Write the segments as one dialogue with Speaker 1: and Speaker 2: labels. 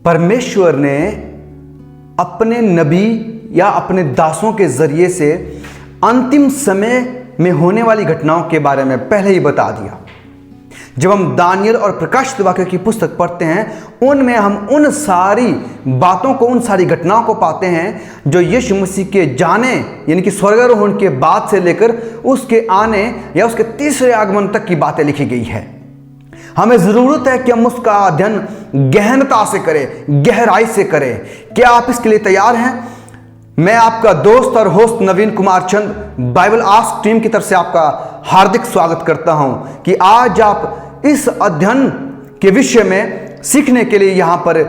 Speaker 1: परमेश्वर ने अपने नबी या अपने दासों के जरिए से अंतिम समय में होने वाली घटनाओं के बारे में पहले ही बता दिया। जब हम दानियल और प्रकाशित वाक्य की पुस्तक पढ़ते हैं, उनमें हम उन सारी बातों को, उन सारी घटनाओं को पाते हैं जो यीशु मसीह के जाने यानी कि स्वर्गारोहण के बाद से लेकर उसके आने या उसके तीसरे आगमन तक की बातें लिखी गई है। हमें जरूरत है कि हम उसका अध्ययन गहनता से करें, गहराई से करें। क्या आप इसके लिए तैयार हैं? मैं आपका दोस्त और होस्ट नवीन कुमार चंद बाइबल आस्क टीम की तरफ से आपका हार्दिक स्वागत करता हूं कि आज आप इस अध्ययन के विषय में सीखने के लिए यहां पर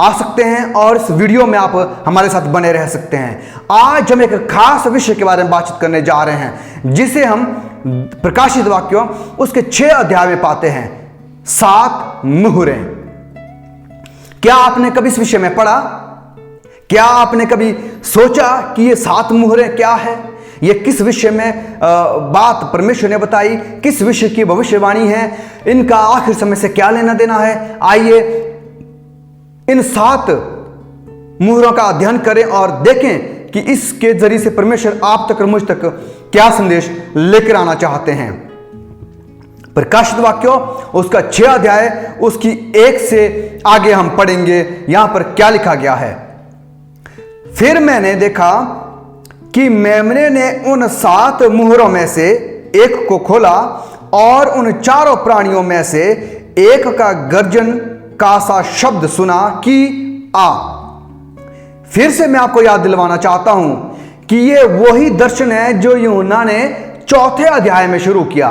Speaker 1: आ सकते हैं और इस वीडियो में आप हमारे साथ बने रह सकते हैं। आज हम एक खास विषय के बारे में बातचीत करने जा रहे हैं जिसे हम प्रकाशित वाक्यों उसके 6 अध्याय में पाते हैं, 7 मुहरें। क्या आपने कभी इस विषय में पढ़ा? क्या आपने कभी सोचा कि ये 7 मुहरें क्या है? ये किस विषय में बात परमेश्वर ने बताई, किस विषय की भविष्यवाणी है, इनका आखिर समय से क्या लेना देना है? आइए इन 7 मुहरों का अध्ययन करें और देखें कि इसके जरिए से परमेश्वर आप तक और मुझ तक क्या संदेश लेकर आना चाहते हैं। प्रकाशित वाक्यों उसका 6 अध्याय उसकी 1 से आगे हम पढ़ेंगे। यहां पर क्या लिखा गया है? फिर मैंने देखा कि मेमने ने उन 7 मुहरों में से एक को खोला और उन 4 प्राणियों में से एक का गर्जन का सा शब्द सुना कि आ। फिर से मैं आपको याद दिलवाना चाहता हूं कि ये वही दर्शन है जो यूहन्ना ने 4थे अध्याय में शुरू किया।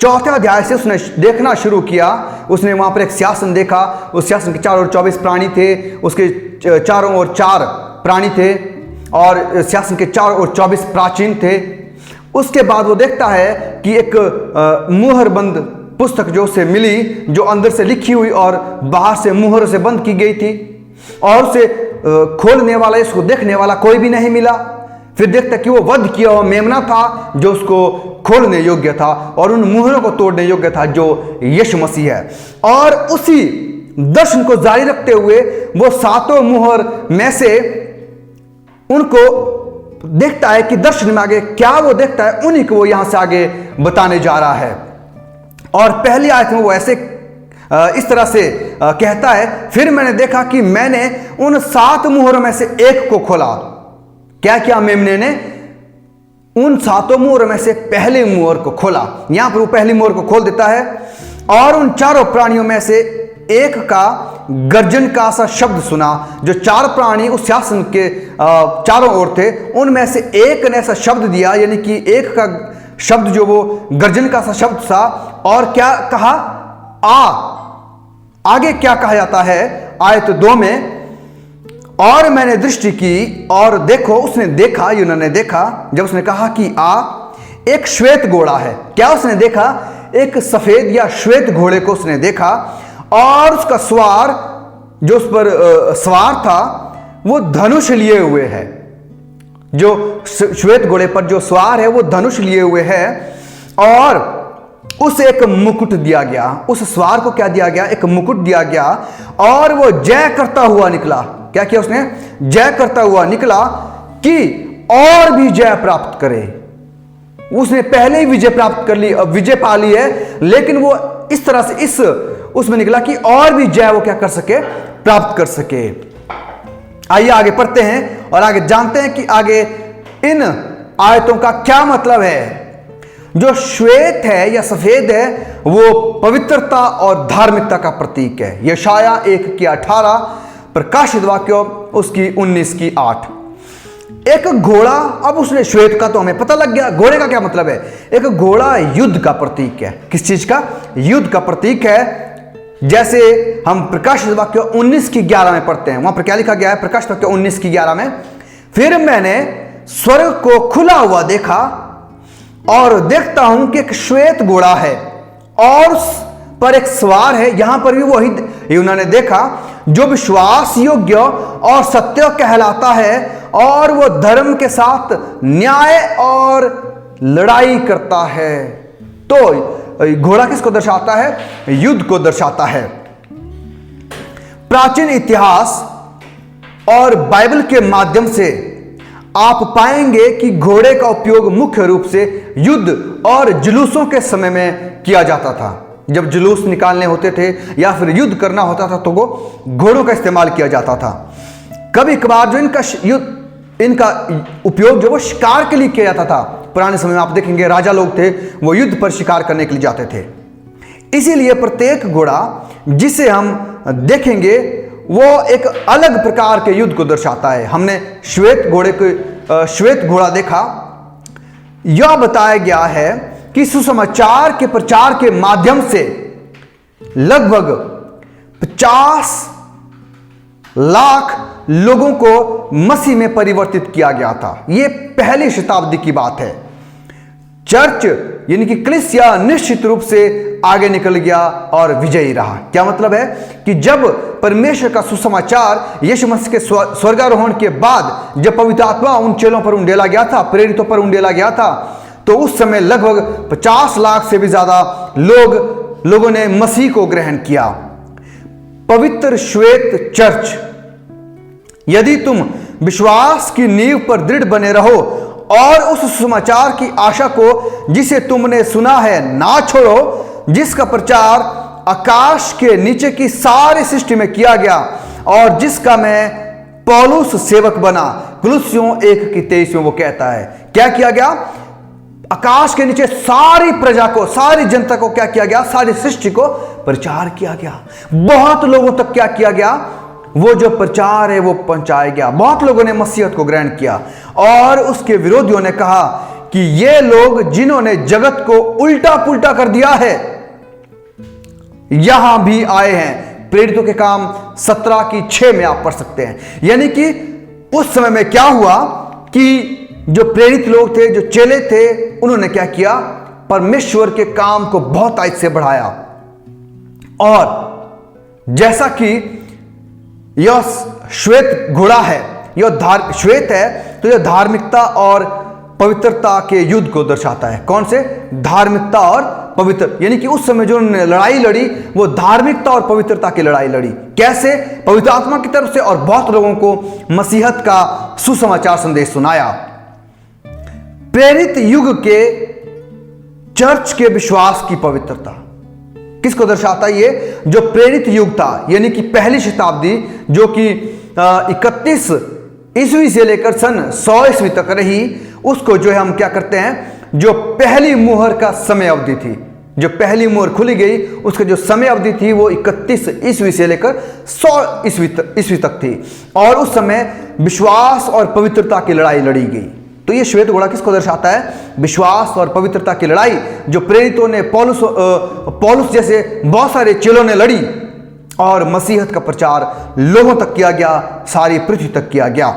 Speaker 1: 4थे अध्याय से उसने देखना शुरू किया। उसने वहां पर एक सिंहासन देखा, उस सिंहासन के चारों ओर 24 प्राणी थे, उसके चारों ओर 4 प्राणी थे और सिंहासन के चारों ओर 24 प्राचीन थे। उसके बाद वो देखता है कि एक मुहरबंद पुस्तक जो उसे मिली, जो अंदर से लिखी हुई और बाहर से मुहर से बंद की गई थी और उसे खोलने वाला, इसको देखने वाला कोई भी नहीं मिला। फिर देखता कि वो वध किया हुआ मेमना था जो उसको खोलने योग्य था और उन मुहरों को तोड़ने योग्य था जो यीशु मसीह है। और उसी दर्शन को जारी रखते हुए वो 7 मुहर में से उनको देखता है कि दर्शन में आगे क्या वो देखता है, उन्हीं को वो यहां से आगे बताने जा रहा है। और पहली आयत में वो ऐसे इस तरह से कहता है, फिर मैंने देखा कि मैंने उन 7 मुहरों में से एक को खोला। क्या किया मेमने ने? उन 7 मुहरों में से पहले मुहर को खोला। यहां पर वो पहली मुहर को खोल देता है और उन 4 प्राणियों में से एक का गर्जन का सा शब्द सुना। जो 4 प्राणी उस सिंहासन के चारों ओर थे, उनमें से एक ने ऐसा शब्द दिया, यानी कि एक का शब्द जो वो गर्जन का सा शब्द था। और क्या कहा? आ। आगे क्या कहा जाता है आयत 2 में? और मैंने दृष्टि की और देखो, उसने देखा, यूहन्ना ने देखा, जब उसने कहा कि आ, एक श्वेत घोड़ा है। क्या उसने देखा? एक सफेद या श्वेत घोड़े को उसने देखा और उसका सवार जो उस पर सवार था वो धनुष लिए हुए है। जो श्वेत घोड़े पर जो सवार है वो धनुष लिए हुए है और उसे एक मुकुट दिया गया। उस सवार को क्या दिया गया? एक मुकुट दिया गया और वो जय करता हुआ निकला। क्या किया उसने? जय करता हुआ निकला कि और भी जय प्राप्त करे। उसने पहले ही विजय प्राप्त कर ली, अब विजय पा ली है, लेकिन वो इस तरह से इस उसमें निकला कि और भी जय वो क्या कर सके? प्राप्त कर सके। आइए आगे पढ़ते हैं और आगे जानते हैं कि आगे इन आयतों का क्या मतलब है। जो श्वेत है या सफेद है वो पवित्रता और धार्मिकता का प्रतीक है। यशाया 1:18, प्रकाशित वाक्यों उसकी 19:8। एक घोड़ा, अब उसने श्वेत का तो हमें पता लग गया, घोड़े का क्या मतलब है? एक घोड़ा युद्ध का प्रतीक है। किस चीज का? युद्ध का प्रतीक है। जैसे हम प्रकाशित वाक्य 19:11 में पढ़ते हैं, वहां पर क्या लिखा गया है? प्रकाशित वाक्य 19:11 में, फिर मैंने स्वर्ग को खुला हुआ देखा और देखता हूं कि एक श्वेत घोड़ा है और उस पर एक सवार है। यहां पर भी वही यूहन्ना ने देखा जो विश्वास योग्य और सत्य कहलाता है और वो धर्म के साथ न्याय और लड़ाई करता है। तो घोड़ा किसको दर्शाता है? युद्ध को दर्शाता है। प्राचीन इतिहास और बाइबल के माध्यम से आप पाएंगे कि घोड़े का उपयोग मुख्य रूप से युद्ध और जुलूसों के समय में किया जाता था। जब जुलूस निकालने होते थे या फिर युद्ध करना होता था तो वो घोड़ों का इस्तेमाल किया जाता था। कभी कभार जो इनका उपयोग जो वो शिकार के लिए किया जाता था। पुराने समय में आप देखेंगे राजा लोग थे, वो युद्ध पर शिकार करने के लिए जाते थे। इसीलिए प्रत्येक घोड़ा जिसे हम देखेंगे वो एक अलग प्रकार के युद्ध को दर्शाता है। हमने श्वेत घोड़ा देखा। यह बताया गया है कि सुसमाचार के प्रचार के माध्यम से लगभग 50 लाख लोगों को मसीह में परिवर्तित किया गया था। यह पहली शताब्दी की बात है। चर्च यानी कि कलीसिया निश्चित रूप से आगे निकल गया और विजयी रहा। क्या मतलब है कि जब परमेश्वर का सुसमाचार यीशु मसीह के स्वर्गारोहण के बाद जब पवित्र आत्मा उन चेलों पर उंडेला गया था, प्रेरितों पर उंडेला गया था, तो उस समय लगभग 50 लाख से भी ज्यादा लोगों ने मसीह को ग्रहण किया। पवित्र श्वेत चर्च, यदि तुम विश्वास की नींव पर दृढ़ बने रहो और उस सुसमाचार की आशा को जिसे तुमने सुना है ना छोड़ो, जिसका प्रचार आकाश के नीचे की सारी सृष्टि में किया गया और जिसका मैं पौलुस सेवक बना। कुलुस्सियों 1:23 में वो कहता है, क्या किया गया? आकाश के नीचे सारी प्रजा को, सारी जनता को क्या किया गया? सारी सृष्टि को प्रचार किया गया। बहुत लोगों तक क्या किया गया? वो जो प्रचार है वो पहुंचाया गया। बहुत लोगों ने मसीहत को ग्रहण किया और उसके विरोधियों ने कहा कि ये लोग जिन्होंने जगत को उल्टा पुल्टा कर दिया है यहां भी आए हैं। प्रेरितों के काम 17:6 में आप पढ़ सकते हैं। यानी कि उस समय में क्या हुआ कि जो प्रेरित लोग थे, जो चेले थे, उन्होंने क्या किया? परमेश्वर के काम को बहुत आयत से बढ़ाया। और जैसा कि यह श्वेत घोड़ा है, यह श्वेत है, तो यह धार्मिकता और पवित्रता के युद्ध को दर्शाता है। कौन से? धार्मिकता और पवित्र, यानी कि उस समय जो उन्होंने लड़ाई लड़ी वो धार्मिकता और पवित्रता की लड़ाई लड़ी। कैसे? पवित्र आत्मा की तरफ से, और बहुत लोगों को मसीहत का सुसमाचार संदेश सुनाया। प्रेरित युग के चर्च के विश्वास की पवित्रता किसको दर्शाता है? ये जो प्रेरित युग था, यानी कि पहली शताब्दी, जो कि 31 ईस्वी से लेकर सन 100 ईस्वी तक रही, उसको जो है हम क्या करते हैं, जो पहली मुहर का समय अवधि थी, जो पहली मुहर खुली गई उसका जो समय अवधि थी वो 31 ईस्वी से लेकर 100 ईस्वी तक थी। और उस समय विश्वास और पवित्रता की लड़ाई लड़ी गई। तो ये श्वेत घोड़ा किसको दर्शाता है? विश्वास और पवित्रता की लड़ाई जो प्रेरितों ने, पौलुस जैसे बहुत सारे चेलों ने लड़ी और मसीहत का प्रचार लोगों तक किया गया, सारी पृथ्वी तक किया गया।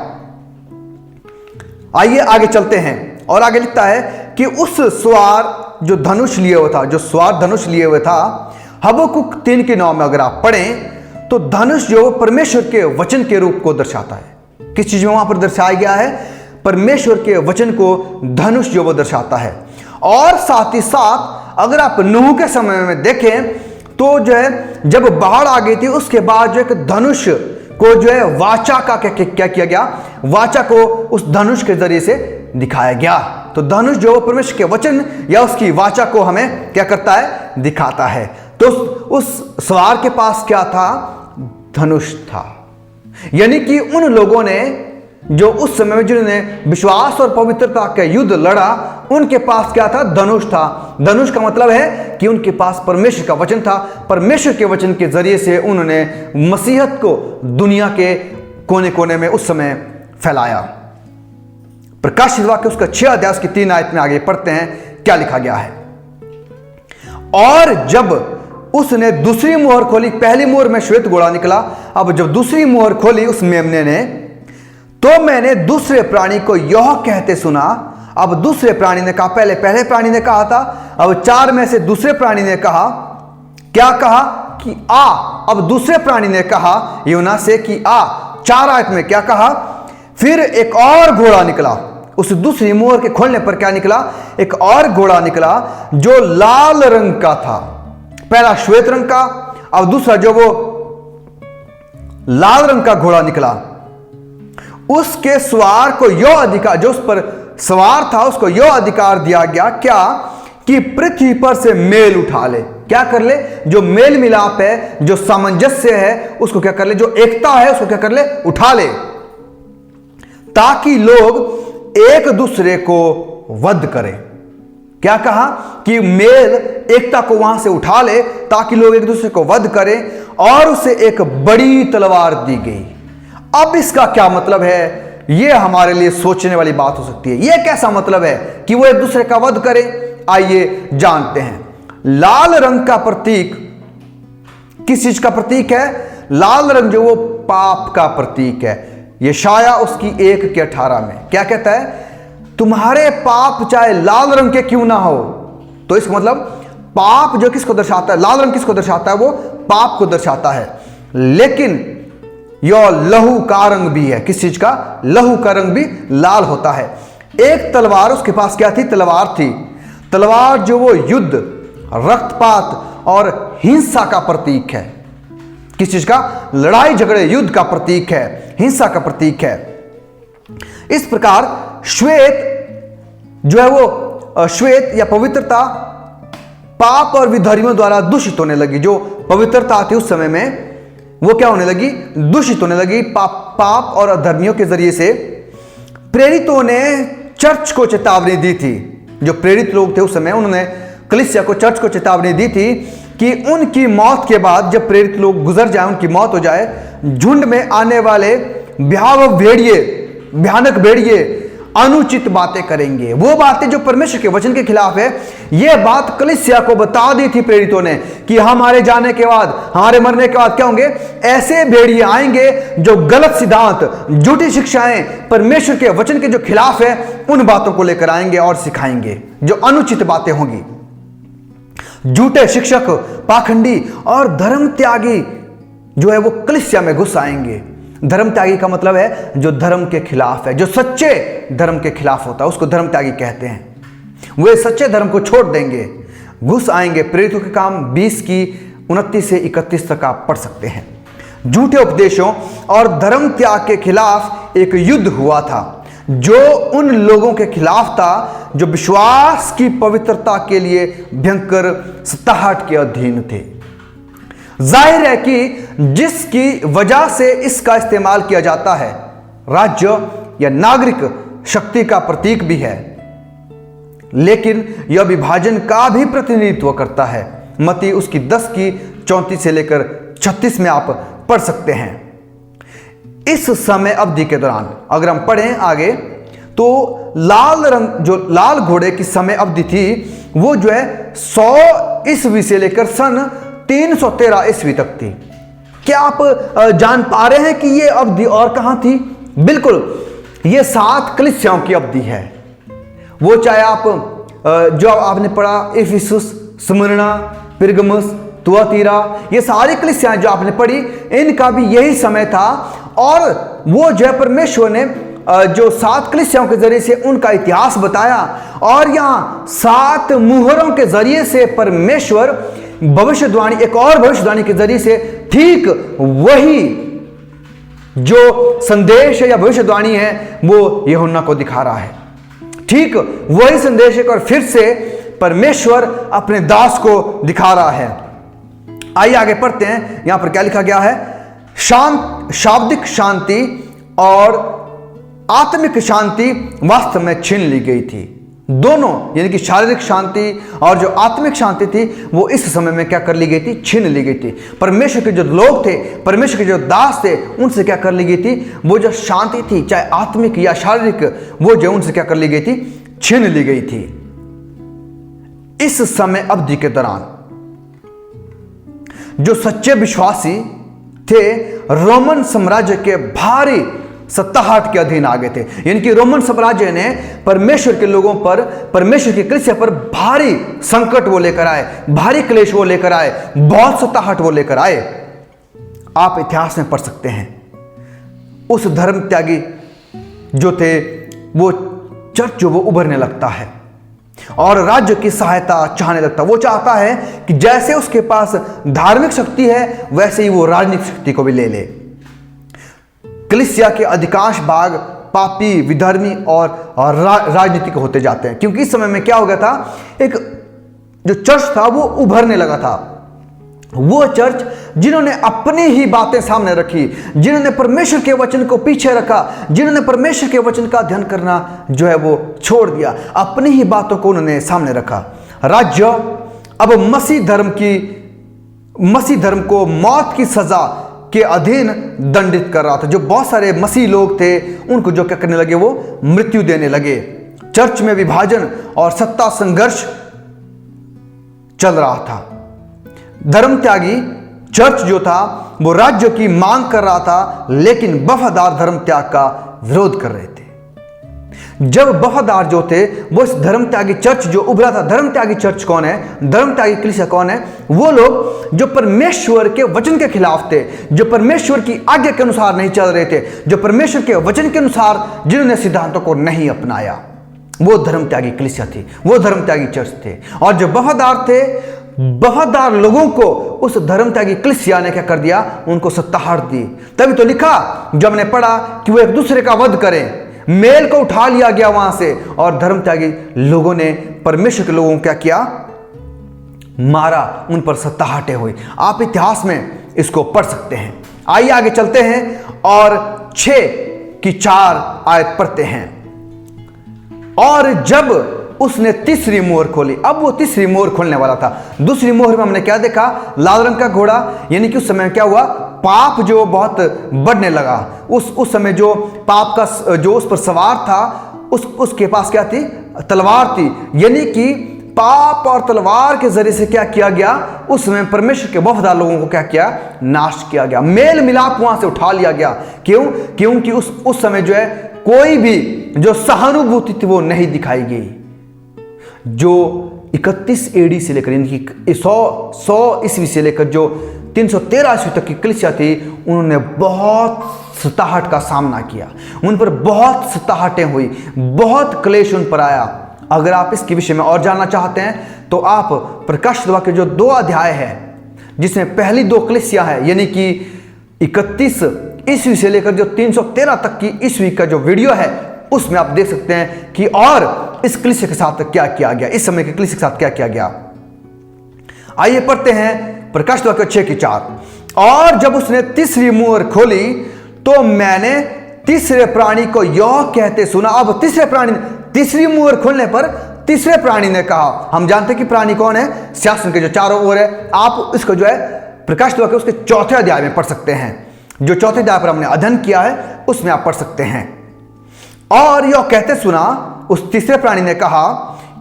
Speaker 1: आइए आगे चलते हैं। और आगे लिखता है कि उस सवार जो धनुष लिए हुआ था, जो सवार धनुष लिए हुए था, हबक्कुक 3:9 में अगर आप पढ़ें तो धनुष जो परमेश्वर के वचन के रूप को दर्शाता है। किस चीज में वहां पर दर्शाया गया है? परमेश्वर के वचन को धनुष जो वो दर्शाता है। और साथ ही साथ अगर आप नूह के समय में देखें तो जो है जब बाढ़ आ गई थी उसके बाद जो एक धनुष को जो है वाचा का क्या किया गया? वाचा को उस धनुष के जरिए से दिखाया गया। तो धनुष जो परमेश्वर के वचन या उसकी वाचा को हमें क्या करता है? दिखाता है। तो उस सवार के पास क्या था? धनुष था। यानी कि उन लोगों ने जो उस समय में जिन्होंने विश्वास और पवित्रता का युद्ध लड़ा, उनके पास क्या था? धनुष था। धनुष का मतलब है कि उनके पास परमेश्वर का वचन था। परमेश्वर के वचन के जरिए से उन्होंने मसीहत को दुनिया के कोने कोने में उस समय फैलाया। प्रकाशित वाक्य उसका 6 अध्याय उसकी 3 आयत में आगे पढ़ते हैं, क्या लिखा गया है? और जब उसने दूसरी मोहर खोली, पहली मोहर में श्वेत घोड़ा निकला, अब जब दूसरी मोहर खोली उस मेमने ने, तो मैंने दूसरे प्राणी को यह कहते सुना। अब दूसरे प्राणी ने कहा, पहले प्राणी ने कहा था, अब 4 में से दूसरे प्राणी ने कहा, क्या कहा? कि आ। अब दूसरे प्राणी ने कहा यूना से कि आ। 4 आयत में क्या कहा? फिर एक और घोड़ा निकला। उस दूसरी मोहर के खोलने पर क्या निकला? एक और घोड़ा निकला जो लाल रंग का था। पहला श्वेत रंग का, अब दूसरा जो वो लाल रंग का घोड़ा निकला। उसके सवार को यो अधिकार, जो उस पर सवार था उसको यो अधिकार दिया गया, क्या कि पृथ्वी पर से मेल उठा ले। क्या कर ले? जो मेल मिलाप है, जो सामंजस्य है, उसको क्या कर ले? जो एकता है उसको क्या कर ले? उठा ले, ताकि लोग एक दूसरे को वध करें। क्या कहा? कि मेल, एकता को वहां से उठा ले ताकि लोग एक दूसरे को वध करें, और उसे एक बड़ी तलवार दी गई। अब इसका क्या मतलब है? यह हमारे लिए सोचने वाली बात हो सकती है। यह कैसा मतलब है कि वो एक दूसरे का वध करें? आइए जानते हैं। लाल रंग का प्रतीक किस चीज का प्रतीक है? लाल रंग जो वो पाप का प्रतीक है। यशाया उसकी 1:18 में क्या कहता है? तुम्हारे पाप चाहे लाल रंग के क्यों ना हो। तो इसका मतलब पाप जो किसको दर्शाता है? लाल रंग किसको दर्शाता है? वो पाप को दर्शाता है। लेकिन यह लहू का रंग भी है। किस चीज का? लहू का रंग भी लाल होता है। एक तलवार उसके पास क्या थी? तलवार थी। तलवार जो वो युद्ध, रक्तपात और हिंसा का प्रतीक है। किस चीज का? लड़ाई झगड़े, युद्ध का प्रतीक है, हिंसा का प्रतीक है। इस प्रकार श्वेत जो है वो श्वेत या पवित्रता पाप और विधर्मियों द्वारा दूषित होने लगी। जो पवित्रता थी उस समय में वो क्या होने लगी? दूषित होने लगी। पाप और अधर्मियों के जरिए से प्रेरितों ने चर्च को चेतावनी दी थी। जो प्रेरित लोग थे उस समय, उन्होंने कलीसिया को, चर्च को चेतावनी दी थी कि उनकी मौत के बाद, जब प्रेरित लोग गुजर जाए, उनकी मौत हो जाए, झुंड में आने वाले भयानक भेड़िए अनुचित बातें करेंगे। वो बातें जो परमेश्वर के वचन के खिलाफ है। यह बात कलीसिया को बता दी थी प्रेरितों ने कि हमारे जाने के बाद, हमारे मरने के बाद क्या होंगे? ऐसे भेड़िए आएंगे जो गलत सिद्धांत, झूठी शिक्षाएं, परमेश्वर के वचन के जो खिलाफ है, उन बातों को लेकर आएंगे और सिखाएंगे, जो अनुचित बातें होंगी। झूठे शिक्षक, पाखंडी और धर्म त्यागी जो है वो कलीसिया में घुस आएंगे। धर्म त्यागी का मतलब है जो धर्म के खिलाफ है, जो सच्चे धर्म के खिलाफ होता है, उसको धर्म त्यागी कहते हैं। वे सच्चे धर्म को छोड़ देंगे, घुस आएंगे। प्रेरितों के काम 20:29 से 31 तक आप पढ़ सकते हैं। झूठे उपदेशों और धर्म त्याग के खिलाफ एक युद्ध हुआ था, जो उन लोगों के खिलाफ था जो विश्वास की पवित्रता के लिए भयंकर सत्ताहट के अधीन थे। जाहिर है कि जिसकी वजह से इसका इस्तेमाल किया जाता है, राज्य या नागरिक शक्ति का प्रतीक भी है, लेकिन यह विभाजन का भी प्रतिनिधित्व करता है। मत्ती उसकी 10:34 से लेकर 36 में आप पढ़ सकते हैं। इस समय अवधि के दौरान अगर हम पढ़ें आगे, तो लाल रंग, जो लाल घोड़े की समय अवधि थी, वो जो है 100 ईस्वी से लेकर सन 313 ईस्वी तक थी। क्या आप जान पा रहे हैं कि ये अवधि और कहां थी? बिल्कुल, ये 7 कलीसियाओं की अवधि है। वो चाहे आप जो आपने पढ़ा, इफिसुस, स्मुरना, पिरगमुस, तुआतीरा, ये सारी कलीसियाएं जो आपने पढ़ी, इनका भी यही समय था। और वो जो है परमेश्वर ने जो 7 कलीसियाओं के जरिए से उनका इतिहास बताया, और यहाँ 7 मुहरों के जरिए से परमेश्वर भविष्यवाणी, एक और भविष्यवाणी के जरिए से ठीक वही जो संदेश है या भविष्यवाणी है, वो यूहन्ना को दिखा रहा है। ठीक वही संदेश एक और फिर से परमेश्वर अपने दास को दिखा रहा है। आइए आगे पढ़ते हैं। यहां पर क्या लिखा गया है? शाब्दिक शांति और आत्मिक शांति वास्तव में छीन ली गई थी। दोनों, यानी कि शारीरिक शांति और जो आत्मिक शांति थी, वो इस समय में क्या कर ली गई थी? छीन ली गई थी। परमेश्वर के जो लोग थे, परमेश्वर के जो दास थे, उनसे क्या कर ली गई थी? वो जो शांति थी, चाहे आत्मिक या शारीरिक, वो जो उनसे क्या कर ली गई थी? छीन ली गई थी। इस समय अवधि के दौरान जो सच्चे विश्वासी थे, रोमन साम्राज्य के भारी सत्ताहट के अधीन आ गए थे। यानी कि रोमन साम्राज्य ने परमेश्वर के लोगों पर, परमेश्वर की कलीसिया पर भारी संकट वो लेकर आए, भारी क्लेश वो लेकर आए, बहुत सत्ताहट वो लेकर आए। आप इतिहास में पढ़ सकते हैं। उस धर्म त्यागी जो थे, वो चर्च जो वो उभरने लगता है और राज्य की सहायता चाहने लगता। वो चाहता है कि जैसे उसके पास धार्मिक शक्ति है, वैसे ही वो राजनीतिक शक्ति को भी ले ले। कलीसिया के अधिकांश भाग पापी, विधर्मी और राजनीतिक होते जाते हैं। क्योंकि इस समय में क्या हो गया था, एक जो चर्च था वो उभरने लगा था। वो चर्च जिन्होंने अपनी ही बातें सामने रखी, जिन्होंने परमेश्वर के वचन को पीछे रखा, जिन्होंने परमेश्वर के वचन का अध्ययन करना जो है वो छोड़ दिया, अपनी ही बातों को उन्होंने सामने रखा। राज्य अब मसीह धर्म को मौत की सजा के अधीन दंडित कर रहा था। जो बहुत सारे मसीह लोग थे उनको जो क्या करने लगे, वो मृत्यु देने लगे। चर्च में विभाजन और सत्ता संघर्ष चल रहा था। धर्म त्यागी चर्च जो था वो राज्य की मांग कर रहा था, लेकिन वफादार धर्म त्याग का विरोध कर रहे थे। जब वफादार जो थे वो इस धर्म त्यागी चर्च जो उभरा था, धर्म त्यागी चर्च कौन है, धर्म त्यागी कलीसिया कौन है, वो लोग जो परमेश्वर के वचन के खिलाफ थे, जो परमेश्वर की आज्ञा के अनुसार नहीं चल रहे थे, जो परमेश्वर के वचन के अनुसार जिन्होंने सिद्धांतों को नहीं अपनाया, वो धर्म त्यागी कलीसिया थी, वो धर्म त्यागी चर्च थे। और जो वफादार थे, वफादार लोगों को उस धर्म त्यागी कलीसिया ने क्या कर दिया, उनको सत्ताहट दी। तभी तो लिखा, जब हमने पढ़ा कि वो एक दूसरे का वध करें, मेल को उठा लिया गया वहां से, और धर्म त्यागी लोगों ने परमेश्वर के लोगों को क्या किया, मारा, उन पर सत्ताहटें हुई। आप इतिहास में इसको पढ़ सकते हैं। आइए आगे चलते हैं और 6:4 आयत पढ़ते हैं। और जब उसने तीसरी मोहर खोली, अब वो तीसरी मोहर खोलने वाला था। दूसरी मोहर में हमने क्या देखा, लाल रंग का घोड़ा, यानी कि उस समय क्या हुआ, पाप जो बहुत बढ़ने लगा। उस समय जो पाप का जो उस पर सवार था, उसके पास क्या थी, तलवार थी। यानी कि पाप और तलवार के जरिए से क्या किया गया, उस समय परमेश्वर के वफादार लोगों को क्या किया, नाश किया गया। मेल मिलाप वहां से उठा लिया गया। क्यों? क्योंकि उस समय जो है कोई भी जो सहानुभूति थी वो नहीं दिखाई गई। जो 31 एडी से लेकर, यानी कि 100 ईस्वी से लेकर जो 313 ईस्वी तक की कलीसिया थी, उन्होंने बहुत सताहट का सामना किया। उन पर बहुत सताहटें हुई, बहुत क्लेश उन पर आया। अगर आप इसके विषय में और जानना चाहते हैं तो आप प्रकाशित वाक्य जो 2 अध्याय है, जिसमें पहली 2 कलीसिया है, यानी कि 31 ईस्वी से लेकर जो 313 तक की ईस्वी का जो वीडियो है, उसमें आप देख सकते हैं कि और इस कलीसिया के साथ क्या किया गया, इस समय के कलीसिया के साथ क्या किया गया। आइए पढ़ते हैं प्रकाशित वाक्य 6:4। और जब उसने तीसरी मोहर खोली तो मैंने तीसरे प्राणी को यह कहते सुना। अब तीसरी मोहर खोलने पर तीसरे प्राणी ने कहा, हम जानते हैं कि प्राणी कौन है, सिंहासन के जो चारों ओर है। आप इसको जो है प्रकाशित वाक्य उसके 4थे अध्याय में पढ़ सकते हैं। जो 4थे अध्याय पर हमने अध्ययन किया है उसमें आप पढ़ सकते हैं। और यह कहते सुना, उस तीसरे प्राणी ने कहा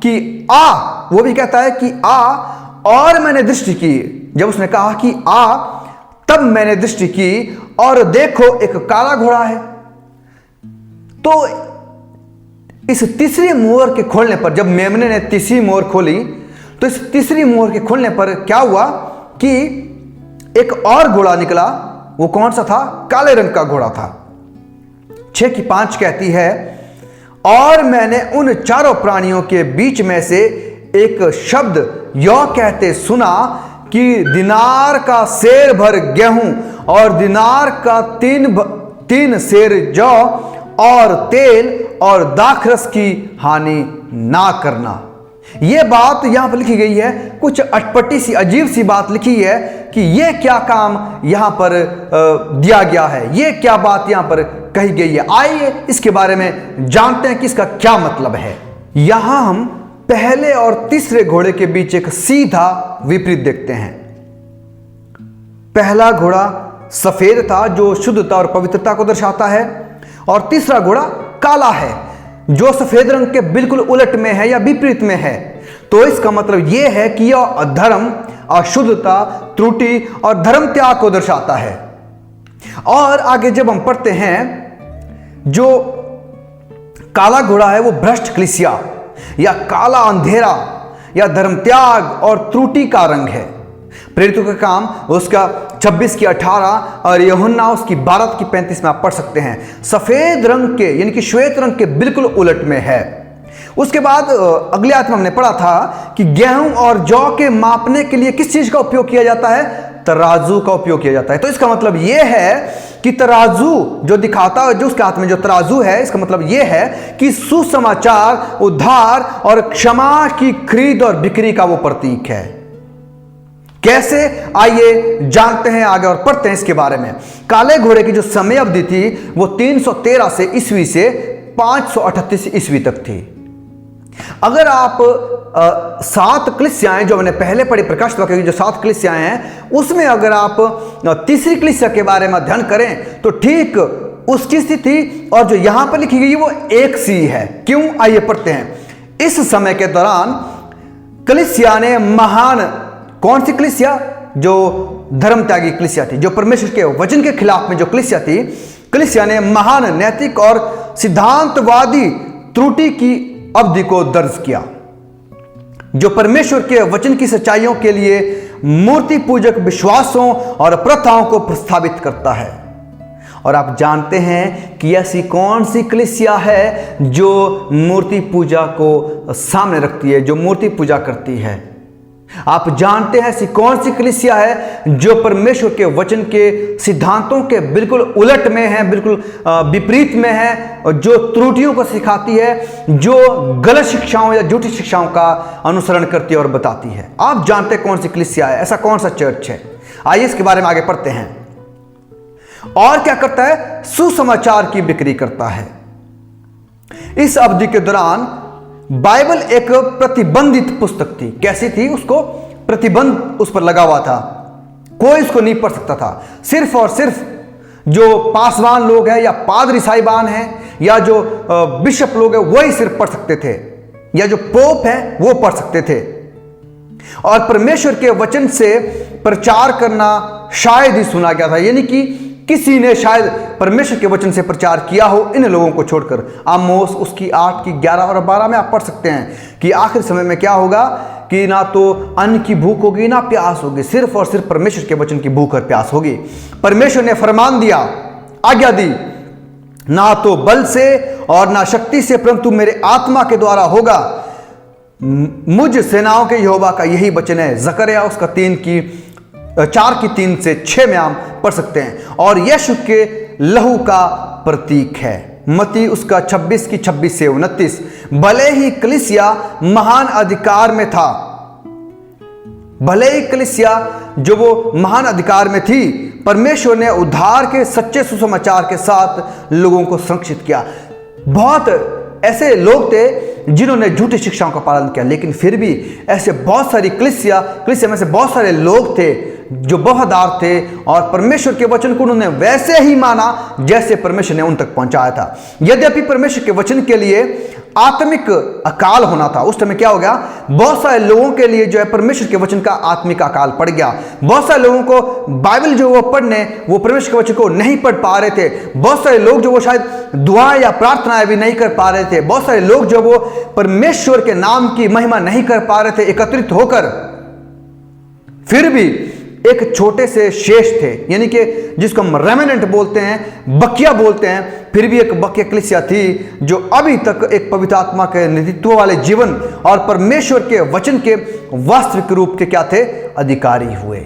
Speaker 1: कि आ, वो भी कहता है कि आ, और मैंने दृष्टि की। जब उसने कहा कि आ, तब मैंने दृष्टि की और देखो एक काला घोड़ा है। तो इस तीसरी मोहर के खोलने पर, जब मेमने ने तीसरी मोहर खोली, तो इस तीसरी मोहर के खोलने पर क्या हुआ कि एक और घोड़ा निकला। वो कौन सा था? काले रंग का घोड़ा था। 6:5 कहती है, और मैंने उन चारों प्राणियों के बीच में से एक शब्द यह कहते सुना कि दिनार का सेर भर गेहूं और दिनार का 3 सेर जौ और तेल और दाखरस की हानि ना करना। यह बात यहां पर लिखी गई है, कुछ अटपटी सी अजीब सी बात लिखी है कि यह क्या काम यहां पर दिया गया है, यह क्या बात यहां पर कही गई है। आइए इसके बारे में जानते हैं कि इसका क्या मतलब है। यहां हम पहले और तीसरे घोड़े के बीच एक सीधा विपरीत देखते हैं। पहला घोड़ा सफेद था जो शुद्धता और पवित्रता को दर्शाता है, और तीसरा घोड़ा काला है जो सफेद रंग के बिल्कुल उलट में है या विपरीत में है। तो इसका मतलब यह है कि यह अधर्म, अशुद्धता, त्रुटि और धर्म त्याग को दर्शाता है। और आगे जब हम पढ़ते हैं, जो काला घोड़ा है वो भ्रष्ट कलीसिया या काला अंधेरा या धर्म त्याग और त्रुटि का रंग है। प्रेरितों का काम उसका 26:18 और यूहन्ना उसकी 12:35 में आप पढ़ सकते हैं। सफेद रंग के यानी कि श्वेत रंग के बिल्कुल उलट में है। उसके बाद अगले आयत में हमने पढ़ा था कि गेहूं और जौ के मापने के लिए किस चीज का उपयोग किया जाता है? तराजू का उपयोग किया जाता है। तो इसका मतलब यह है कि तराजू जो दिखाता है, जो उसके हाथ में जो तराजू है, इसका मतलब यह है कि सुसमाचार, उद्धार और क्षमा की खरीद और बिक्री का वो प्रतीक है। कैसे, आइए जानते हैं आगे और पढ़ते हैं इसके बारे में। काले घोड़े की जो समय अवधि थी वो 313 से ईस्वी से 538 ईस्वी तक थी। अगर आप 7 कलीसियाएं जो मैंने पहले पढ़ी, प्रकाशित वाक्य की जो 7 कलीसियाएं हैं, उसमें अगर आप तीसरी कलीसिया के बारे में अध्ययन करें तो ठीक उसकी स्थिति और जो यहां पर लिखी गई वो एक सी है। क्यों, आइए पढ़ते हैं। इस समय के दौरान कलीसिया ने महान, कौन सी कलीसिया? जो धर्म त्यागी कलीसिया थी, जो परमेश्वर के वचन के खिलाफ में जो कलीसिया थी, कलीसिया ने महान नैतिक और सिद्धांतवादी त्रुटि की अवधि को दर्ज किया, जो परमेश्वर के वचन की सच्चाइयों के लिए मूर्ति पूजक विश्वासों और प्रथाओं को प्रस्तावित करता है। और आप जानते हैं कि ऐसी कौन सी कलीसिया है जो मूर्ति पूजा को सामने रखती है, जो मूर्ति पूजा करती है? आप जानते हैं ऐसी कौन सी कलीसिया है जो परमेश्वर के वचन के सिद्धांतों के बिल्कुल उलट में है, बिल्कुल विपरीत में है, और जो त्रुटियों को सिखाती है, जो गलत शिक्षाओं या झूठी शिक्षाओं का अनुसरण करती है और बताती है? आप जानते हैं कौन सी कलीसिया है, ऐसा कौन सा चर्च है? आइए इसके बारे में आगे पढ़ते हैं। और क्या करता है? सुसमाचार की बिक्री करता है। इस अवधि के दौरान बाइबल एक प्रतिबंधित पुस्तक थी। कैसी थी? उसको प्रतिबंध उस पर लगा हुआ था, कोई इसको नहीं पढ़ सकता था। सिर्फ और सिर्फ जो पासवान लोग हैं या पादरी साहिबान हैं या जो बिशप लोग हैं वही सिर्फ पढ़ सकते थे, या जो पोप हैं वो पढ़ सकते थे। और परमेश्वर के वचन से प्रचार करना शायद ही सुना गया था, यानी कि किसी ने शायद परमेश्वर के वचन से प्रचार किया हो इन लोगों को छोड़कर। आमोस उसकी 8 की 11 और 12 में आप पढ़ सकते हैं कि आखिर समय में क्या होगा कि ना तो अन्न की भूख होगी ना प्यास होगी, सिर्फ और सिर्फ परमेश्वर के वचन की भूख और प्यास होगी। परमेश्वर ने फरमान दिया, आज्ञा दी, ना तो बल से और ना शक्ति से परंतु मेरे आत्मा के द्वारा होगा। मुझ सेनाओं के यहोवा का यही वचन है। जकरिया उसका 4 की 3 से 6 में हम पढ़ सकते हैं। और यीशु के लहू का प्रतीक है। मत्ती उसका 26 की 26 से 29। भले ही कलीसिया महान अधिकार में था, भले ही कलीसिया जो वो महान अधिकार में थी, परमेश्वर ने उद्धार के सच्चे सुसमाचार के साथ लोगों को संरक्षित किया। बहुत ऐसे लोग थे जिन्होंने झूठी शिक्षाओं का पालन किया, लेकिन फिर भी ऐसे बहुत सारी कलीसिया में से बहुत सारे लोग थे जो वफादार थे और परमेश्वर के वचन को उन्होंने वैसे ही माना जैसे परमेश्वर ने उन तक पहुंचाया था। यद्यपि परमेश्वर के वचन के लिए आत्मिक अकाल होना था, उस समय क्या हो गया, बहुत सारे लोगों के लिए जो है परमेश्वर के वचन का आत्मिक अकाल पड़ गया। बहुत सारे लोगों को बाइबल जो वो पढ़ने, वो परमेश्वर के वचन को नहीं पढ़ पा रहे थे। बहुत सारे लोग जो वो शायद दुआएं या प्रार्थनाएं भी नहीं कर पा रहे थे। बहुत सारे लोग जो वो परमेश्वर के नाम की महिमा नहीं कर पा रहे थे एकत्रित होकर। फिर भी एक छोटे से शेष थे, यानी कि जिसको हम रेमिनेंट बोलते हैं, बकिया बोलते हैं। फिर भी एक बकिया कलीसिया थी जो अभी तक एक पवित्र आत्मा के नेतृत्व वाले जीवन और परमेश्वर के वचन के वास्तविक रूप के क्या थे, अधिकारी हुए।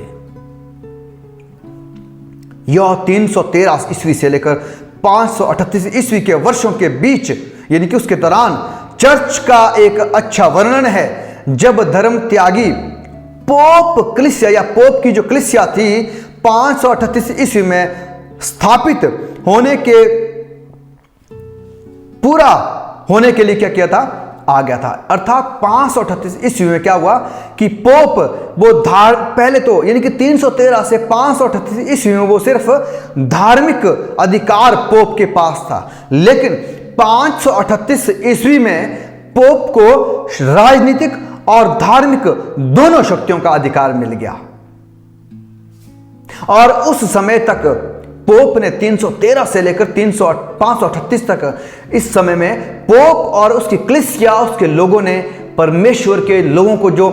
Speaker 1: यह 313 ईस्वी से लेकर 538 ईस्वी के वर्षों के बीच, यानी कि उसके दौरान चर्च का एक अच्छा वर्णन है, जब धर्म त्यागी पोप कलीसिया या पोप की जो कलीसिया थी 538 ईस्वी में स्थापित होने के पूरा होने के लिए क्या किया था, आ गया था। अर्थात 538 ईस्वी में क्या हुआ कि पोप वो पहले तो यानी कि 313 से 538 ईस्वी में वो सिर्फ धार्मिक अधिकार पोप के पास था, लेकिन 538 ईस्वी में पोप को राजनीतिक और धार्मिक दोनों शक्तियों का अधिकार मिल गया। और उस समय तक पोप ने 313 से लेकर 538 तक, इस समय में पोप और उसकी कलीसिया, उसके लोगों ने परमेश्वर के लोगों को जो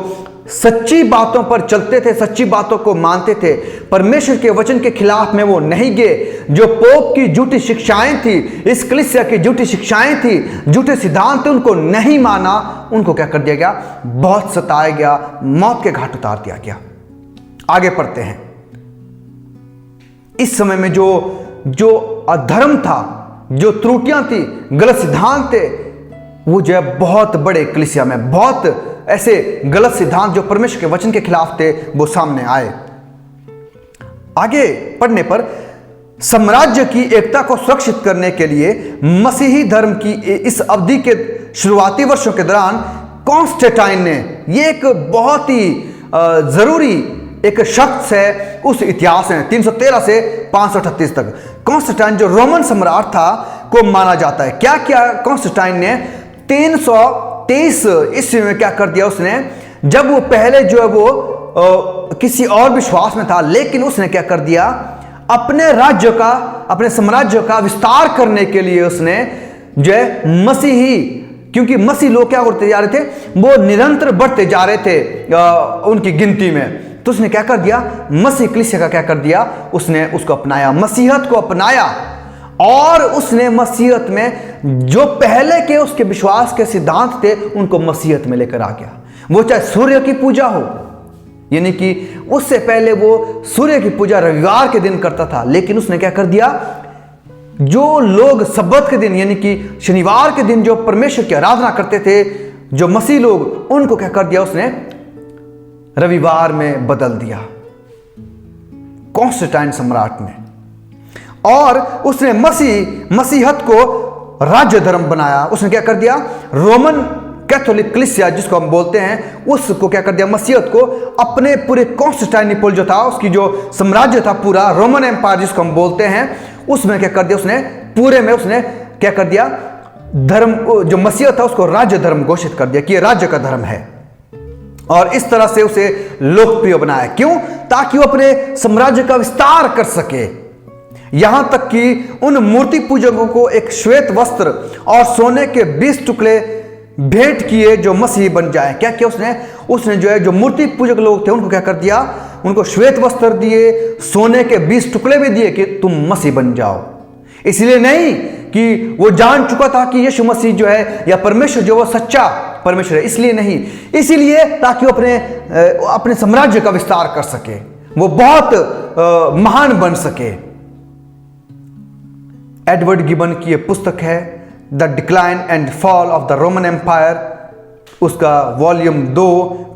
Speaker 1: सच्ची बातों पर चलते थे, सच्ची बातों को मानते थे, परमेश्वर के वचन के खिलाफ में वो नहीं गए। जो पोप की झूठी शिक्षाएं थी, इस कलीसिया की झूठी शिक्षाएं थी, झूठे सिद्धांत थे, उनको नहीं माना। उनको क्या कर दिया गया, बहुत सताया गया, मौत के घाट उतार दिया गया। आगे पढ़ते हैं। इस समय में जो अधर्म था, जो त्रुटियां थी, गलत सिद्धांत थे, वो जो है बहुत बड़े कलीसिया में बहुत ऐसे गलत सिद्धांत जो परमेश्वर के वचन के खिलाफ थे वो सामने आए। आगे पढ़ने पर साम्राज्य की एकता को सुरक्षित करने के लिए मसीही धर्म की इस अवधि के शुरुआती वर्षों के दौरान कॉन्स्टेंटाइन ने, ये एक बहुत ही जरूरी एक शख्स है उस इतिहास में, 313 से 538 तक। कॉन्स्टेंटाइन जो रोमन सम्राट था को माना जाता है। क्या किया कॉन्स्टेंटाइन ने 323 ईस्वी में? क्या कर दिया उसने, जब वो पहले जो है वो किसी और विश्वास में था, लेकिन उसने क्या कर दिया, अपने राज्य का, अपने साम्राज्य का विस्तार करने के लिए उसने जो है मसीही, क्योंकि मसीह लोग क्या करते जा रहे थे, वो निरंतर बढ़ते जा रहे थे उनकी गिनती में, तो उसने क्या कर दिया, मसीह कलीसिया का क्या कर दिया, उसने उसको अपनाया, मसीहत को अपनाया। और उसने मसीहत में जो पहले के उसके विश्वास के सिद्धांत थे उनको मसीहत में लेकर आ गया। वो चाहे सूर्य की पूजा हो, यानी कि उससे पहले वो सूर्य की पूजा रविवार के दिन करता था, लेकिन उसने क्या कर दिया, जो लोग सब्बत के दिन यानी कि शनिवार के दिन जो परमेश्वर की आराधना करते थे, जो मसीह लोग, उनको क्या कर दिया, उसने रविवार में बदल दिया कॉन्स्टेंटाइन सम्राट ने। और उसने मसीहत को राज्य धर्म बनाया। उसने क्या कर दिया, रोमन कैथोलिक कलीसिया जिसको हम बोलते हैं, उसको क्या कर दिया, मसीहत को अपने पूरे कॉन्स्टेंटिनोपल जो था, उसकी जो साम्राज्य था पूरा, रोमन एम्पायर जिसको हम बोलते हैं, उसमें क्या कर दिया, उसने पूरे में उसने क्या कर दिया, धर्म जो मसीहत था उसको राज्य धर्म घोषित कर दिया कि ये राज्य का धर्म है। और इस तरह से उसे लोकप्रिय बनाया। क्यों? ताकि वो अपने साम्राज्य का विस्तार कर सके। यहां तक कि उन मूर्ति पूजकों को एक श्वेत वस्त्र और सोने के 20 टुकड़े भेंट किए जो मसीह बन जाए। क्या किया उसने जो है, जो मूर्ति पूजक लोग थे उनको क्या कर दिया, उनको श्वेत वस्त्र दिए, सोने के 20 टुकड़े भी दिए कि तुम मसीह बन जाओ। इसलिए नहीं कि वो जान चुका था कि यीशु मसीह जो है या परमेश्वर जो वो सच्चा परमेश्वर है, इसलिए नहीं, इसीलिए ताकि वो अपने साम्राज्य का विस्तार कर सके, वो बहुत महान बन सके। एडवर्ड गिबन की एक पुस्तक है the decline and fall of the Roman Empire, उसका वॉल्यूम 2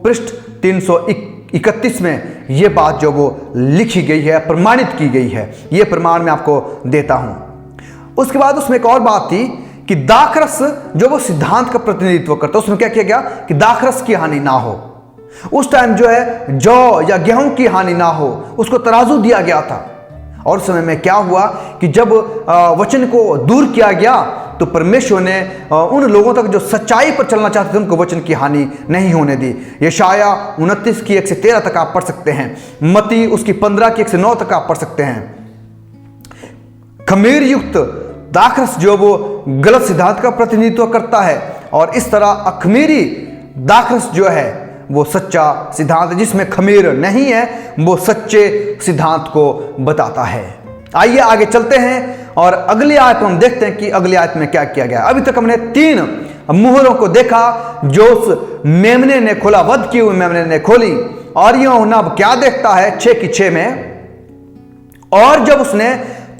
Speaker 1: पृष्ठ 331 में यह बात जो वो लिखी गई है, प्रमाणित की गई है। यह प्रमाण मैं आपको देता हूं। उसके बाद उसमें एक और बात थी कि दाखरस जो वो सिद्धांत का प्रतिनिधित्व करता, उसमें क्या किया गया कि दाखरस की हानि ना हो। उस टाइम जो है जौ या गेहूं की हानि ना हो, उसको तराजू दिया गया था। और उस समय में क्या हुआ कि जब वचन को दूर किया गया तो परमेश्वर ने उन लोगों तक जो सच्चाई पर चलना चाहते थे उनको वचन की हानि नहीं होने दी। यशाया 29 की 1 से 13 तक आप पढ़ सकते हैं, मती उसकी 15 की 1 से 9 तक आप पढ़ सकते हैं। खमीर युक्त दाखरस जो वो गलत सिद्धांत का प्रतिनिधित्व करता है, और इस तरह अखमीरी दाखरस जो है वो सच्चा सिद्धांत, जिसमें खमीर नहीं है, वो सच्चे सिद्धांत को बताता है। आइए आगे चलते हैं और अगली आयत में हम देखते हैं कि अगली आयत में क्या किया गया। अभी तक हमने 3 मुहरों को देखा जो उस मेमने ने खोला, वध की हुई मेमने ने खोली, और यूहन्ना अब क्या देखता है 6 की 6 में, और जब उसने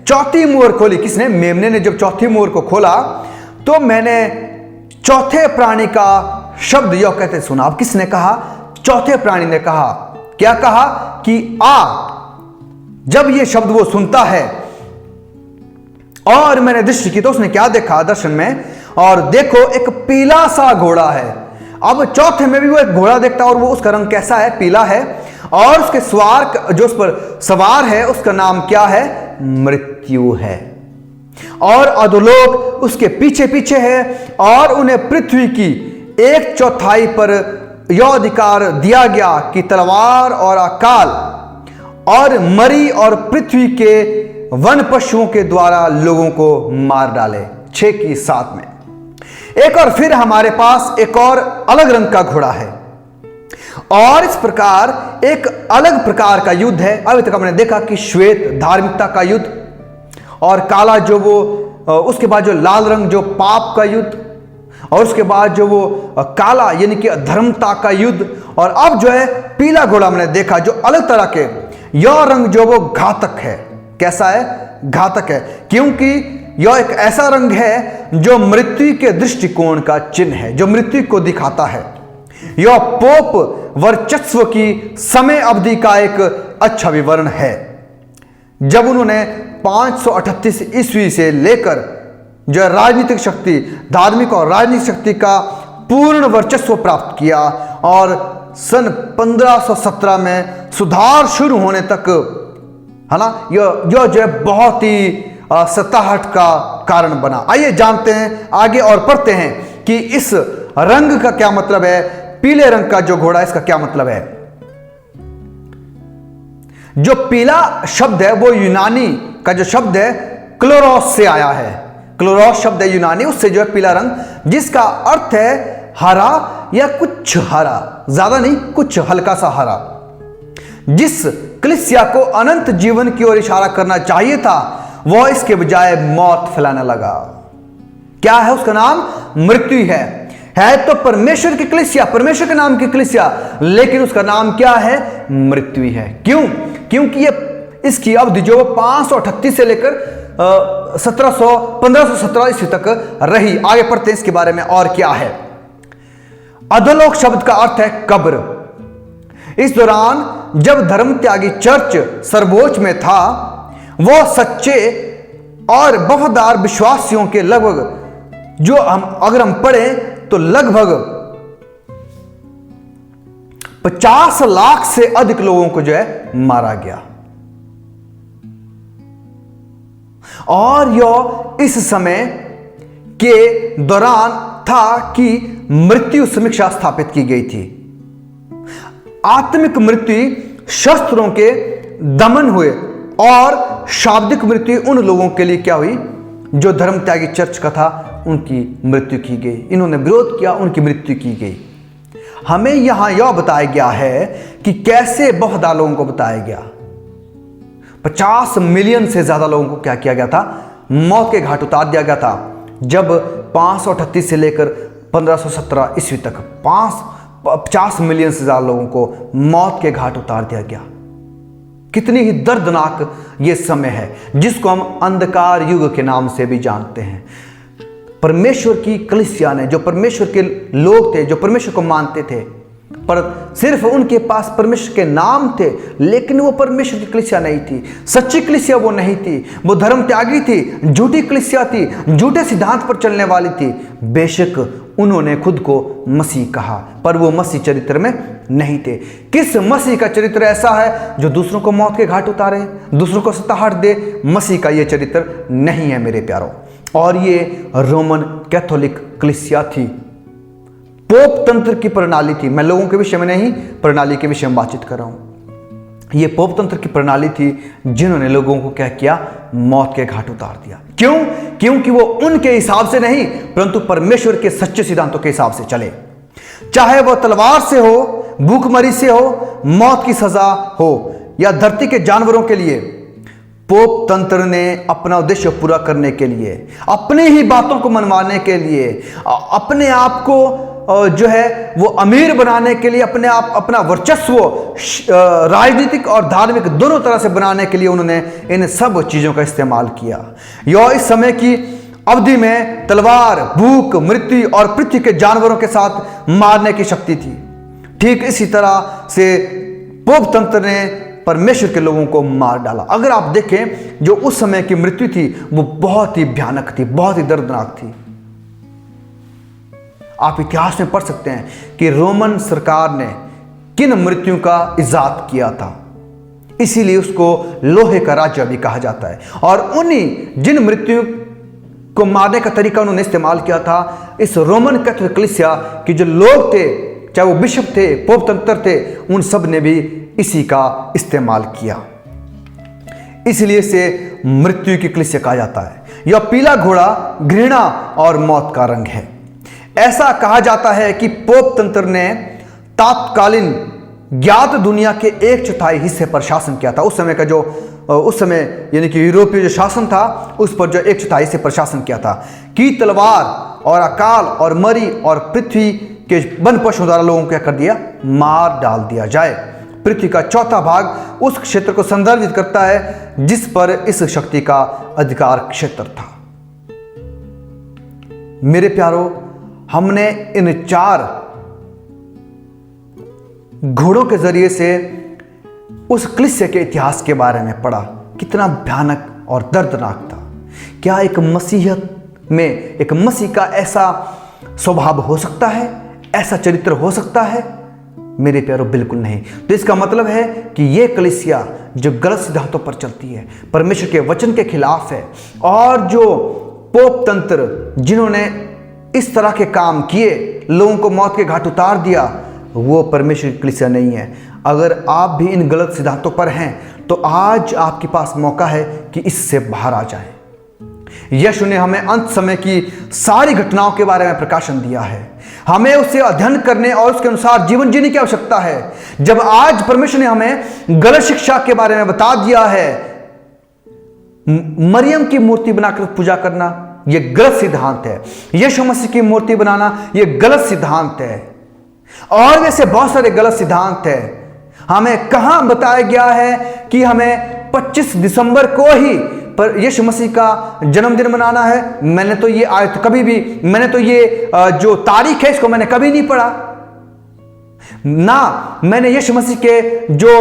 Speaker 1: चौथी मुहर खोली, किसने? मेमने ने जब चौथी मुहर को खोला तो मैंने चौथे प्राणी का शब्द यह कहते सुना। अब किसने कहा? चौथे प्राणी ने कहा। क्या कहा? कि आ। जब यह शब्द वो सुनता है और मैंने दृष्टि की तो उसने क्या देखा दर्शन में, और देखो एक पीला सा घोड़ा है। अब चौथे में भी वो एक घोड़ा देखता है और वो उसका रंग कैसा है? पीला है। और उसके सवार जो उस पर सवार है उसका नाम क्या है? मृत्यु है। और अधोलोक उसके पीछे पीछे है, और उन्हें पृथ्वी की 1/4 पर यह अधिकार दिया गया कि तलवार और अकाल और मरी और पृथ्वी के वन पशुओं के द्वारा लोगों को मार डाले। 6 की 7 में एक और फिर हमारे पास एक और अलग रंग का घोड़ा है, और इस प्रकार एक अलग प्रकार का युद्ध है। अभी तक हमने देखा कि श्वेत धार्मिकता का युद्ध, और काला जो वो, उसके बाद जो लाल रंग जो पाप का युद्ध, और उसके बाद जो वो काला यानी कि अधर्मता का युद्ध, और अब जो है पीला घोड़ा हमने देखा जो अलग तरह के, यह रंग जो वो घातक है, कैसा है? घातक है, क्योंकि यह एक ऐसा रंग है जो मृत्यु के दृष्टिकोण का चिन्ह है, जो मृत्यु को दिखाता है। यह पोप वर्चस्व की समय अवधि का एक अच्छा विवरण है। जब उन्होंने 538 ईस्वी से लेकर जो राजनीतिक शक्ति, धार्मिक और राजनीतिक शक्ति का पूर्ण वर्चस्व प्राप्त किया और सन 1517 में सुधार शुरू होने तक, है ना, यह जो है बहुत ही सताहट का कारण बना। आइए जानते हैं आगे और पढ़ते हैं कि इस रंग का क्या मतलब है। पीले रंग का जो घोड़ा, इसका क्या मतलब है? जो पीला शब्द है वो यूनानी का जो शब्द है क्लोरोस से आया है। क्लोरोस शब्द है यूनानी, उससे जो है पीला रंग, जिसका अर्थ है हरा या कुछ हरा, ज्यादा नहीं, कुछ हल्का सा हरा। जिस कलीसिया को अनंत जीवन की ओर इशारा करना चाहिए था, वह इसके बजाय मौत फैलाने लगा। क्या है उसका नाम? मृत्यु है तो परमेश्वर की कलीसिया, परमेश्वर के नाम की कलीसिया, लेकिन उसका नाम क्या है? मृत्यु है। क्यों? क्योंकि ये इसकी अवधि जो 538 से लेकर 1517 ईस्वी तक रही। आगे पढ़ते हैं इसके बारे में और क्या है। अधोलोक शब्द का अर्थ है कब्र। इस दौरान जब धर्म त्यागी चर्च सर्वोच्च में था, वह सच्चे और वफादार विश्वासियों के लगभग, जो अगर हम पढ़ें तो लगभग 50 लाख से अधिक लोगों को जो है मारा गया। और यह इस समय के दौरान था कि मृत्यु समीक्षा स्थापित की गई थी। आत्मिक मृत्यु शस्त्रों के दमन हुए और शाब्दिक मृत्यु उन लोगों के लिए क्या हुई जो धर्म त्यागी चर्च का था, उनकी मृत्यु की गई। इन्होंने विरोध किया, उनकी मृत्यु की गई। हमें यहां यह बताया गया है कि कैसे वफादार लोगों को बताया गया। 50 मिलियन से ज्यादा लोगों को क्या किया गया था? मौत के घाट उतार दिया गया था। जब 538 से लेकर 1517 ईस्वी तक 50 मिलियन से ज्यादा लोगों को मौत के घाट उतार दिया गया। कितनी ही दर्दनाक यह समय है, जिसको हम अंधकार युग के नाम से भी जानते हैं। परमेश्वर की कलीसिया ने, जो परमेश्वर के लोग थे, जो परमेश्वर को मानते थे, पर सिर्फ उनके पास परमेश्वर के नाम थे, लेकिन वो परमेश्वर की कलीसिया नहीं थी। सच्ची कलीसिया वो नहीं थी, वो धर्म त्यागी थी, झूठी कलीसिया थी, झूठे सिद्धांत पर चलने वाली थी। बेशक उन्होंने खुद को मसीह कहा, पर वो मसीह चरित्र में नहीं थे। किस मसीह का चरित्र ऐसा है जो दूसरों को मौत के घाट उतारे, दूसरों को सताहट दे? मसीह का ये चरित्र नहीं है मेरे प्यारों। और ये रोमन कैथोलिक कलीसिया थी, पोप तंत्र की प्रणाली थी। मैं लोगों के विषय में नहीं, प्रणाली के विषय में बातचीत कर रहा हूं। यह पोप तंत्र की प्रणाली थी जिन्होंने लोगों को क्या किया? मौत के घाट उतार दिया। क्यों? क्योंकि वो उनके हिसाब से नहीं, परंतु परमेश्वर के सच्चे सिद्धांतों के हिसाब से चले। चाहे वह तलवार से हो, भूखमरी से हो, मौत की सजा हो, या धरती के जानवरों के लिए, पोप तंत्र ने अपना उद्देश्य पूरा करने के लिए, अपनी ही बातों को मनवाने के लिए, अपने आप को जो है वो अमीर बनाने के लिए, अपने आप अपना वर्चस्व राजनीतिक और धार्मिक दोनों तरह से बनाने के लिए उन्होंने इन सब चीजों का इस्तेमाल किया। यह इस समय की अवधि में तलवार, भूख, मृत्यु और पृथ्वी के जानवरों के साथ मारने की शक्ति थी। ठीक इसी तरह से पोप तंत्र ने परमेश्वर के लोगों को मार डाला। अगर आप देखें, जो उस समय की मृत्यु थी वो बहुत ही भयानक थी, बहुत ही दर्दनाक थी। आप इतिहास में पढ़ सकते हैं कि रोमन सरकार ने किन मृत्यु का इजाद किया था, इसीलिए उसको लोहे का राज्य भी कहा जाता है। और उन्हीं जिन मृत्यु को मारने का तरीका उन्होंने इस्तेमाल किया था, इस रोमन कैथोलिक कलीसिया के जो लोग थे, चाहे वो बिशप थे, पोप तंत्र थे, उन सब ने भी इसी का इस्तेमाल किया। इसलिए इसे मृत्यु की कलीसिया कहा जाता है। यह पीला घोड़ा घृणा और मौत का रंग है। ऐसा कहा जाता है कि पोप तंत्र ने तात्कालीन ज्ञात दुनिया के 1/4 हिस्से पर शासन किया था। उस समय यानी कि यूरोपीय जो शासन था, उस पर जो 1/4 हिस्से पर शासन किया था कि तलवार और अकाल और मरी और पृथ्वी के वन पशुओं द्वारा लोगों को क्या कर दिया? मार डाल दिया जाए। पृथ्वी का चौथा भाग उस क्षेत्र को संदर्भित करता है जिस पर इस शक्ति का अधिकार क्षेत्र था। मेरे प्यारो, हमने इन 4 घोड़ों के जरिए से उस कलीसिया के इतिहास के बारे में पढ़ा। कितना भयानक और दर्दनाक था। क्या एक मसीहत में एक मसीह का ऐसा स्वभाव हो सकता है, ऐसा चरित्र हो सकता है? मेरे प्यारो, बिल्कुल नहीं। तो इसका मतलब है कि यह कलीसिया जो गलत सिद्धांतों पर चलती है, परमेश्वर के वचन के खिलाफ है, और जो पोप तंत्र जिन्होंने इस तरह के काम किए, लोगों को मौत के घाट उतार दिया, वो परमेश्वर की कलीसिया नहीं है। अगर आप भी इन गलत सिद्धांतों पर हैं तो आज आपके पास मौका है कि इससे बाहर आ जाएं। यीशु ने हमें अंत समय की सारी घटनाओं के बारे में प्रकाशन दिया है। हमें उसे अध्ययन करने और उसके अनुसार जीवन जीने की आवश्यकता है। जब आज परमेश्वर ने हमें गलत शिक्षा के बारे में बता दिया है, मरियम की मूर्ति बनाकर पूजा करना यह गलत सिद्धांत है, यीशु मसीह की मूर्ति बनाना यह गलत सिद्धांत है, और वैसे बहुत सारे गलत सिद्धांत है। हमें कहां बताया गया है कि हमें 25 दिसंबर को ही पर यीशु मसीह का जन्मदिन मनाना है? मैंने तो ये आयत कभी भी, मैंने तो ये जो तारीख है इसको मैंने कभी नहीं पढ़ा ना। मैंने यीशु मसीह के जो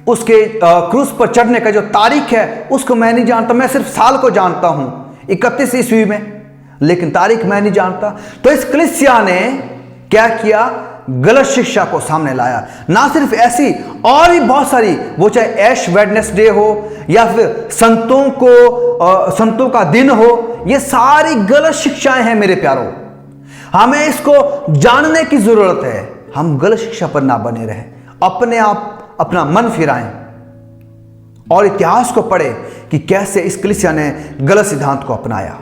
Speaker 1: उसके क्रूस पर चढ़ने का जो तारीख है उसको मैं नहीं जानता। मैं सिर्फ साल को जानता हूं, 31 ईस्वी में, लेकिन तारीख मैं नहीं जानता। तो इस कलीसिया ने क्या किया? गलत शिक्षा को सामने लाया। ना सिर्फ ऐसी, और भी बहुत सारी, वो चाहे ऐश वेडनेसडे हो या फिर संतों का दिन हो, ये सारी गलत शिक्षाएं हैं मेरे प्यारों। हमें इसको जानने की जरूरत है। हम गलत शिक्षा पर ना बने रहें, अपना मन फिराएं और इतिहास को पढ़ें कि कैसे इस कलीसिया ने गलत सिद्धांत को अपनाया।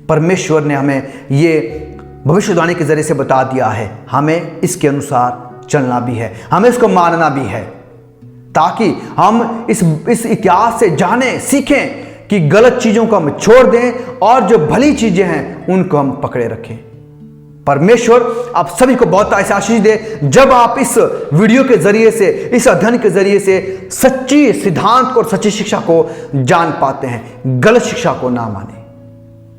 Speaker 1: परमेश्वर ने हमें ये भविष्यवाणी के जरिए से बता दिया है। हमें इसके अनुसार चलना भी है, हमें इसको मानना भी है, ताकि हम इस इतिहास से जानें, सीखें कि गलत चीजों को हम छोड़ दें और जो भली चीजें हैं उनको हम पकड़े रखें। परमेश्वर आप सभी को बहुत ऐसा आशीष दे जब आप इस वीडियो के जरिए से, इस अध्ययन के जरिए से सच्ची सिद्धांत और सच्ची शिक्षा को जान पाते हैं, गलत शिक्षा को ना माने।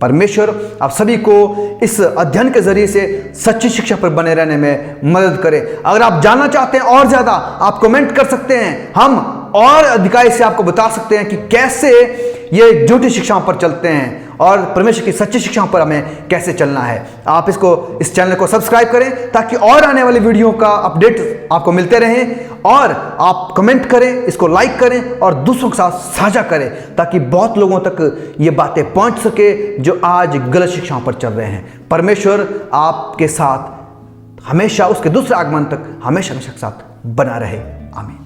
Speaker 1: परमेश्वर आप सभी को इस अध्ययन के जरिए से सच्ची शिक्षा पर बने रहने में मदद करे। अगर आप जानना चाहते हैं और ज्यादा, आप कमेंट कर सकते हैं। हम और अधिकारी से आपको बता सकते हैं कि कैसे ये झूठी शिक्षाओं पर चलते हैं और परमेश्वर की सच्ची शिक्षाओं पर हमें कैसे चलना है। आप इस चैनल को सब्सक्राइब करें ताकि और आने वाली वीडियो का अपडेट आपको मिलते रहें, और आप कमेंट करें, इसको लाइक करें और दूसरों के साथ साझा करें ताकि बहुत लोगों तक ये बातें पहुंच सके जो आज गलत शिक्षाओं पर चल रहे हैं। परमेश्वर आपके साथ हमेशा, उसके दूसरे आगमन तक हमेशा के साथ बना रहे। आमीन।